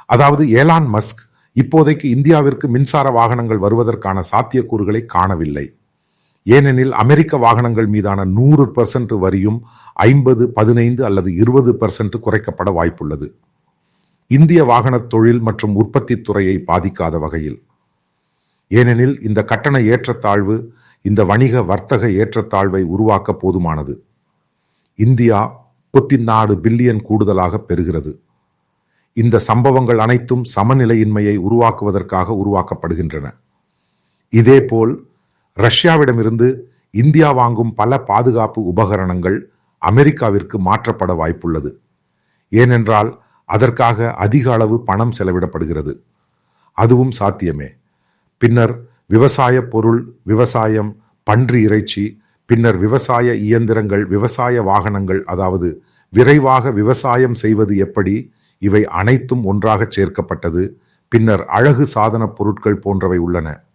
அதாவது Elon Musk இப்போதைக்கு இந்தியாவிற்கு மின்சார வாகனங்கள் வருவதற்கான சாத்தியக்கூறுகளை காணவில்லை. ஏனெனில் அமெரிக்க வாகனங்கள் மீதான 100% வரியும் 50, 15 அல்லது 20% குறைக்கப்பட வாய்ப்புள்ளது. இந்திய வாகனத் தொழில் மற்றும் உற்பத்தி துறையை பாதிக்காத வகையில். ஏனெனில் இந்த கட்டண ஏற்றத்தாழ்வு இந்த வணிக வர்த்தக ஏற்றத்தாழ்வை உருவாக்க போதுமானது. இந்தியா 34 பில்லியன் கூடுதலாக பெறுகிறது. இந்த சம்பவங்கள் அனைத்தும் சமநிலையின்மையை உருவாக்குவதற்காக உருவாக்கப்படுகின்றன. இதேபோல் ரஷ்யாவிடமிருந்து இந்தியா வாங்கும் பல பாதுகாப்பு உபகரணங்கள் அமெரிக்காவிற்கு மாற்றப்பட வாய்ப்புள்ளது. ஏனென்றால் அதற்காக அதிக அளவு பணம் செலவிடப்படுகிறது. அதுவும் சாத்தியமே. பின்னர் விவசாய பொருள், விவசாயம், பன்றி இறைச்சி, பின்னர் விவசாய இயந்திரங்கள், விவசாய வாகனங்கள், அதாவது விரைவாக விவசாயம் செய்வது எப்படி, இவை அனைத்தும் ஒன்றாக சேர்க்கப்பட்டது. பின்னர் அழகு சாதன பொருட்கள் போன்றவை உள்ளன.